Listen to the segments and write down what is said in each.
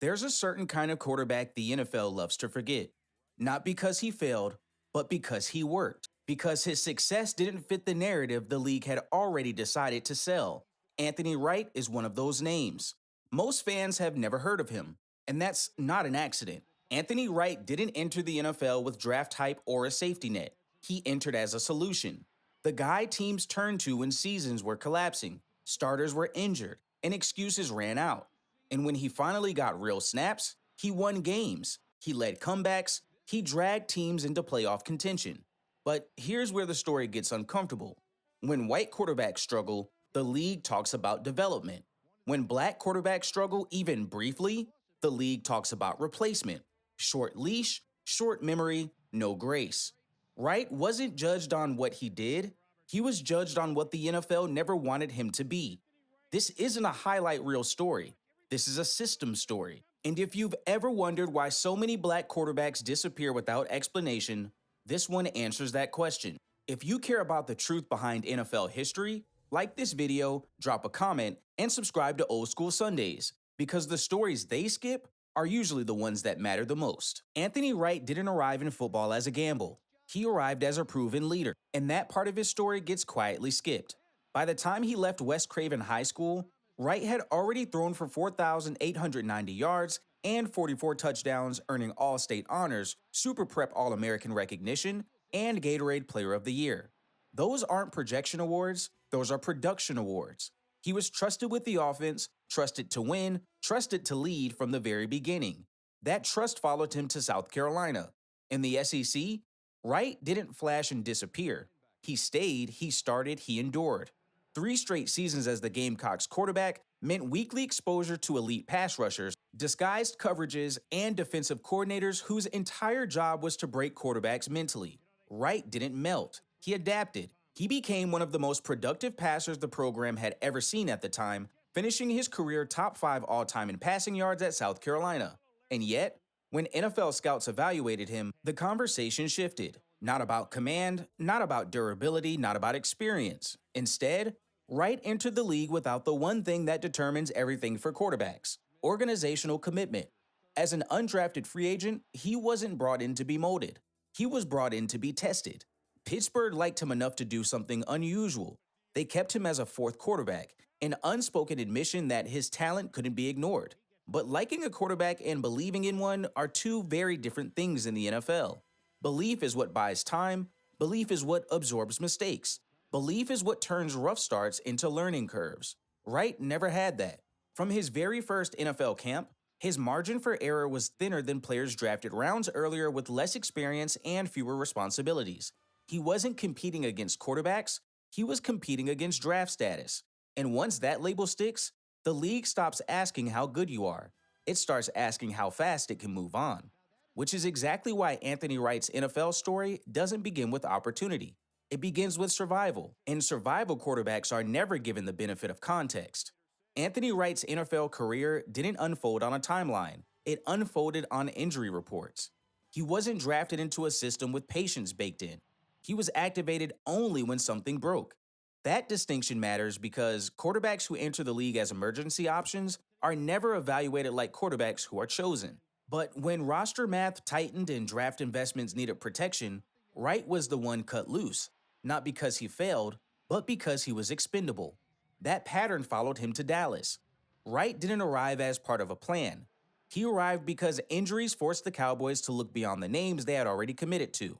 There's a certain kind of quarterback the NFL loves to forget. Not because he failed, but because he worked. Because his success didn't fit the narrative the league had already decided to sell. Anthony Wright is one of those names. Most fans have never heard of him, and that's not an accident. Anthony Wright didn't enter the NFL with draft hype or a safety net. He entered as a solution. The guy teams turned to when seasons were collapsing, starters were injured, and excuses ran out. And when he finally got real snaps, he won games, he led comebacks, he dragged teams into playoff contention. But here's where the story gets uncomfortable. When white quarterbacks struggle, the league talks about development. When black quarterbacks struggle even briefly, the league talks about replacement. Short leash, short memory, no grace. Wright wasn't judged on what he did, he was judged on what the NFL never wanted him to be. This isn't a highlight reel story. This is a system story. And if you've ever wondered why so many black quarterbacks disappear without explanation, this one answers that question. If you care about the truth behind NFL history, like this video, drop a comment, and subscribe to Old School Sundays, because the stories they skip are usually the ones that matter the most. Anthony Wright didn't arrive in football as a gamble. He arrived as a proven leader, and that part of his story gets quietly skipped. By the time he left West Craven High School, Wright had already thrown for 4,890 yards and 44 touchdowns, earning All-State honors, Super Prep All-American recognition, and Gatorade Player of the Year. Those aren't projection awards, those are production awards. He was trusted with the offense, trusted to win, trusted to lead from the very beginning. That trust followed him to South Carolina. In the SEC, Wright didn't flash and disappear. He stayed, he started, he endured. 3 straight seasons as the Gamecocks quarterback meant weekly exposure to elite pass rushers, disguised coverages, and defensive coordinators whose entire job was to break quarterbacks mentally. Wright didn't melt. He adapted. He became one of the most productive passers the program had ever seen at the time, finishing his career top 5 all-time in passing yards at South Carolina. And yet, when NFL scouts evaluated him, the conversation shifted. Not about command, not about durability, not about experience. Instead, Wright entered the league without the one thing that determines everything for quarterbacks: organizational commitment. As an undrafted free agent, he wasn't brought in to be molded. He was brought in to be tested. Pittsburgh liked him enough to do something unusual. They kept him as a 4th quarterback, an unspoken admission that his talent couldn't be ignored. But liking a quarterback and believing in one are two very different things in the NFL. Belief is what buys time. Belief is what absorbs mistakes. Belief is what turns rough starts into learning curves. Wright never had that. From his very first NFL camp, his margin for error was thinner than players drafted rounds earlier with less experience and fewer responsibilities. He wasn't competing against quarterbacks, he was competing against draft status. And once that label sticks, the league stops asking how good you are. It starts asking how fast it can move on. Which is exactly why Anthony Wright's NFL story doesn't begin with opportunity. It begins with survival, and survival quarterbacks are never given the benefit of context. Anthony Wright's NFL career didn't unfold on a timeline. It unfolded on injury reports. He wasn't drafted into a system with patience baked in. He was activated only when something broke. That distinction matters because quarterbacks who enter the league as emergency options are never evaluated like quarterbacks who are chosen. But when roster math tightened and draft investments needed protection, Wright was the one cut loose, not because he failed, but because he was expendable. That pattern followed him to Dallas. Wright didn't arrive as part of a plan. He arrived because injuries forced the Cowboys to look beyond the names they had already committed to.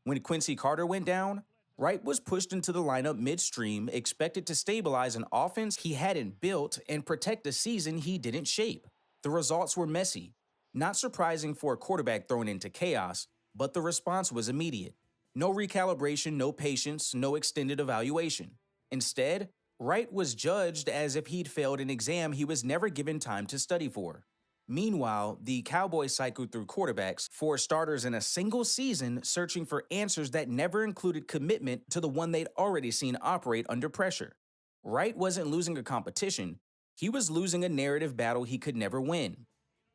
When Quincy Carter went down, Wright was pushed into the lineup midstream, expected to stabilize an offense he hadn't built and protect a season he didn't shape. The results were messy. Not surprising for a quarterback thrown into chaos, but the response was immediate. No recalibration, no patience, no extended evaluation. Instead, Wright was judged as if he'd failed an exam he was never given time to study for. Meanwhile, the Cowboys cycled through quarterbacks, 4 starters in a single season, searching for answers that never included commitment to the one they'd already seen operate under pressure. Wright wasn't losing a competition, he was losing a narrative battle he could never win.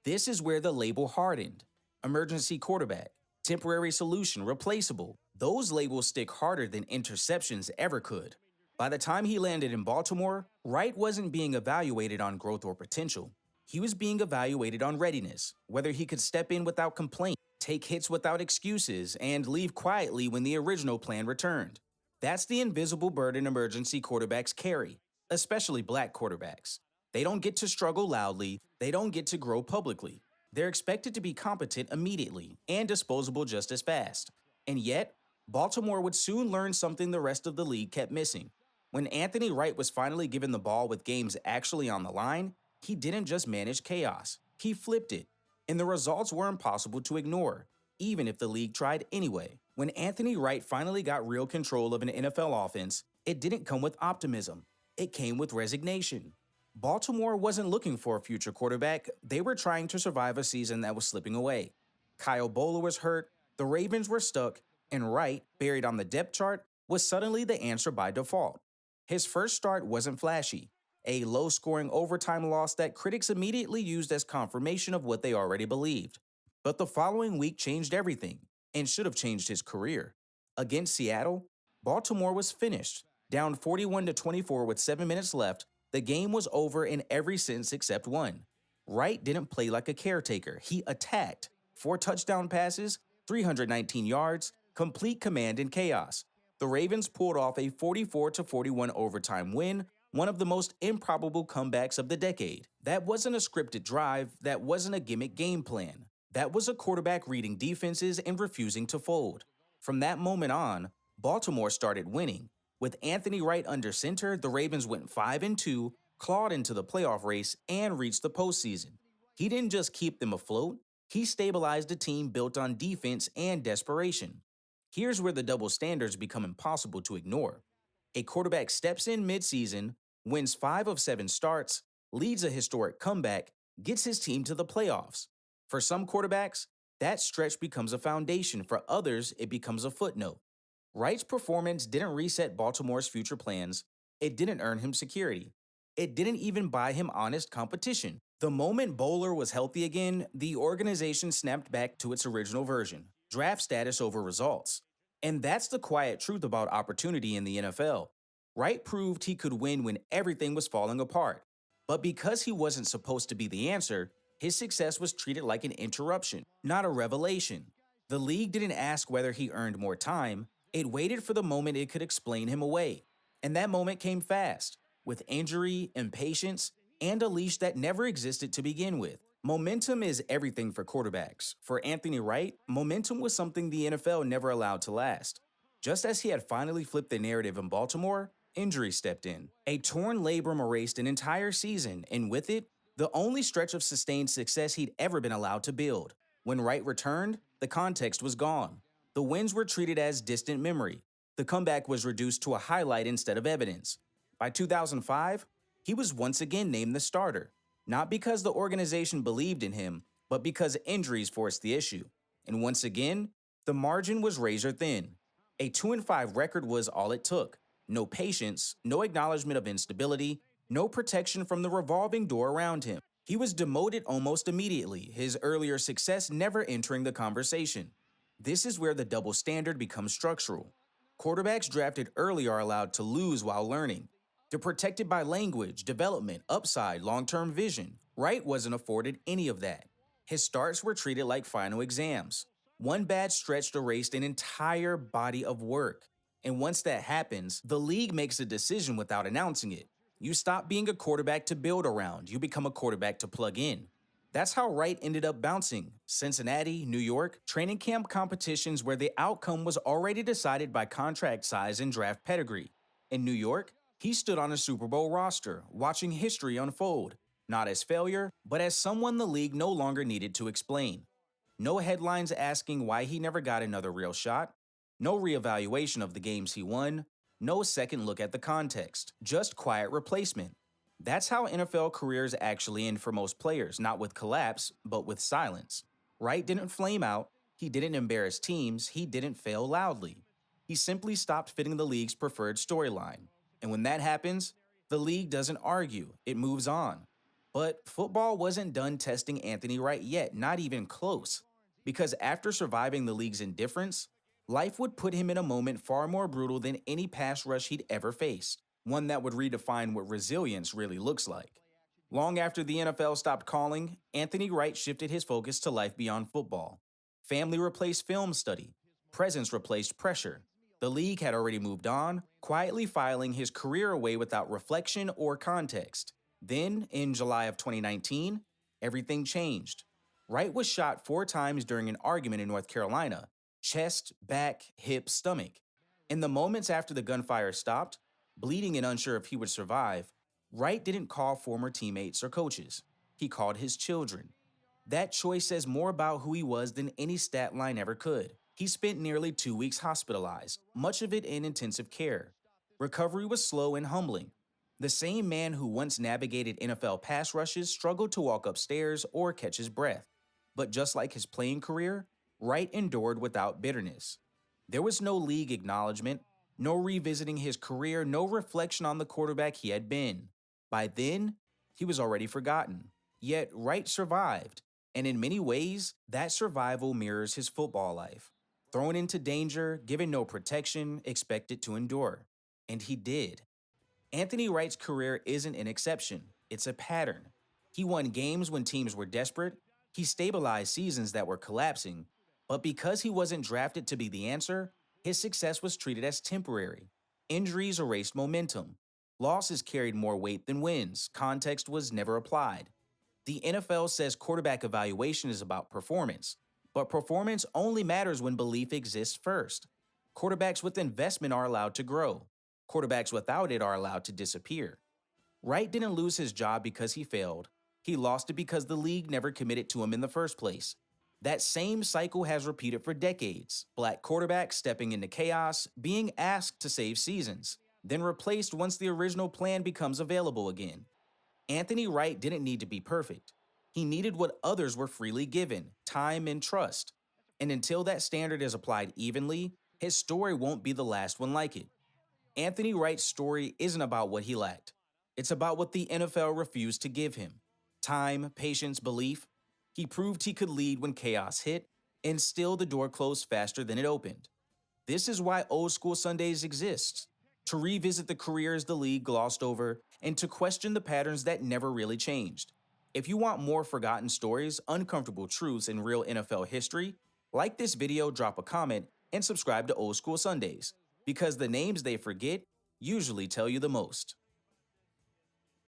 This is where the label hardened. Emergency quarterback, temporary solution, replaceable. Those labels stick harder than interceptions ever could. By the time he landed in Baltimore, Wright wasn't being evaluated on growth or potential. He was being evaluated on readiness, whether he could step in without complaint, take hits without excuses, and leave quietly when the original plan returned. That's the invisible burden emergency quarterbacks carry, especially black quarterbacks. They don't get to struggle loudly, they don't get to grow publicly. They're expected to be competent immediately and disposable just as fast. And yet, Baltimore would soon learn something the rest of the league kept missing. When Anthony Wright was finally given the ball with games actually on the line, he didn't just manage chaos, he flipped it. And the results were impossible to ignore, even if the league tried anyway. When Anthony Wright finally got real control of an NFL offense, it didn't come with optimism. It came with resignation. Baltimore wasn't looking for a future quarterback, they were trying to survive a season that was slipping away. Kyle Boller was hurt, the Ravens were stuck, and Wright, buried on the depth chart, was suddenly the answer by default. His first start wasn't flashy, a low-scoring overtime loss that critics immediately used as confirmation of what they already believed. But the following week changed everything, and should have changed his career. Against Seattle, Baltimore was finished. Down 41-24 with 7 minutes left, the game was over in every sense except one. Wright didn't play like a caretaker, he attacked. 4 touchdown passes, 319 yards, complete command and chaos. The Ravens pulled off a 44-41 overtime win, one of the most improbable comebacks of the decade. That wasn't a scripted drive, that wasn't a gimmick game plan. That was a quarterback reading defenses and refusing to fold. From that moment on, Baltimore started winning. With Anthony Wright under center, the Ravens went 5-2, clawed into the playoff race, and reached the postseason. He didn't just keep them afloat, he stabilized a team built on defense and desperation. Here's where the double standards become impossible to ignore. A quarterback steps in midseason, wins 5 of 7 starts, leads a historic comeback, gets his team to the playoffs. For some quarterbacks, that stretch becomes a foundation. For others, it becomes a footnote. Wright's performance didn't reset Baltimore's future plans. It didn't earn him security. It didn't even buy him honest competition. The moment Boller was healthy again, the organization snapped back to its original version: draft status over results. And that's the quiet truth about opportunity in the NFL. Wright proved he could win when everything was falling apart. But because he wasn't supposed to be the answer, his success was treated like an interruption, not a revelation. The league didn't ask whether he earned more time, it waited for the moment it could explain him away. And that moment came fast, with injury, impatience, and a leash that never existed to begin with. Momentum is everything for quarterbacks. For Anthony Wright, momentum was something the NFL never allowed to last. Just as he had finally flipped the narrative in Baltimore, injury stepped in. A torn labrum erased an entire season, and with it, the only stretch of sustained success he'd ever been allowed to build. When Wright returned, the context was gone. The wins were treated as distant memory. The comeback was reduced to a highlight instead of evidence. By 2005, he was once again named the starter, not because the organization believed in him, but because injuries forced the issue. And once again, the margin was razor thin. A 2-5 record was all it took. No patience, no acknowledgement of instability, no protection from the revolving door around him. He was demoted almost immediately, his earlier success never entering the conversation. This is where the double standard becomes structural. Quarterbacks drafted early are allowed to lose while learning. They're protected by language, development, upside, long-term vision. Wright wasn't afforded any of that. His starts were treated like final exams. One bad stretch erased an entire body of work. And once that happens, the league makes a decision without announcing it. You stop being a quarterback to build around, you become a quarterback to plug in. That's how Wright ended up bouncing. Cincinnati, New York, training camp competitions where the outcome was already decided by contract size and draft pedigree. In New York, he stood on a Super Bowl roster, watching history unfold, not as failure, but as someone the league no longer needed to explain. No headlines asking why he never got another real shot, no reevaluation of the games he won, no second look at the context, just quiet replacement. That's how NFL careers actually end for most players, not with collapse, but with silence. Wright didn't flame out, he didn't embarrass teams, he didn't fail loudly. He simply stopped fitting the league's preferred storyline. And when that happens, the league doesn't argue, it moves on. But football wasn't done testing Anthony Wright yet, not even close. Because after surviving the league's indifference, life would put him in a moment far more brutal than any pass rush he'd ever faced. One that would redefine what resilience really looks like. Long after the NFL stopped calling, Anthony Wright shifted his focus to life beyond football. Family replaced film study. Presence replaced pressure. The league had already moved on, quietly filing his career away without reflection or context. Then, in July of 2019, everything changed. Wright was shot 4 times during an argument in North Carolina: chest, back, hip, stomach. In the moments after the gunfire stopped, bleeding and unsure if he would survive, Wright didn't call former teammates or coaches. He called his children. That choice says more about who he was than any stat line ever could. He spent nearly 2 weeks hospitalized, much of it in intensive care. Recovery was slow and humbling. The same man who once navigated NFL pass rushes struggled to walk upstairs or catch his breath. But just like his playing career, Wright endured without bitterness. There was no league acknowledgement, no revisiting his career, no reflection on the quarterback he had been. By then, he was already forgotten. Yet Wright survived, and in many ways, that survival mirrors his football life. Thrown into danger, given no protection, expected to endure. And he did. Anthony Wright's career isn't an exception, it's a pattern. He won games when teams were desperate, he stabilized seasons that were collapsing, but because he wasn't drafted to be the answer, his success was treated as temporary. Injuries erased momentum. Losses carried more weight than wins. Context was never applied. The NFL says quarterback evaluation is about performance, but performance only matters when belief exists first. Quarterbacks with investment are allowed to grow. Quarterbacks without it are allowed to disappear. Wright didn't lose his job because he failed. He lost it because the league never committed to him in the first place. That same cycle has repeated for decades. Black quarterbacks stepping into chaos, being asked to save seasons, then replaced once the original plan becomes available again. Anthony Wright didn't need to be perfect. He needed what others were freely given: time and trust. And until that standard is applied evenly, his story won't be the last one like it. Anthony Wright's story isn't about what he lacked. It's about what the NFL refused to give him: time, patience, belief. He proved he could lead when chaos hit, and still the door closed faster than it opened. This is why Old School Sundays exists: to revisit the careers the league glossed over and to question the patterns that never really changed. If you want more forgotten stories, uncomfortable truths, and real NFL history, like this video, drop a comment, and subscribe to Old School Sundays, because the names they forget usually tell you the most.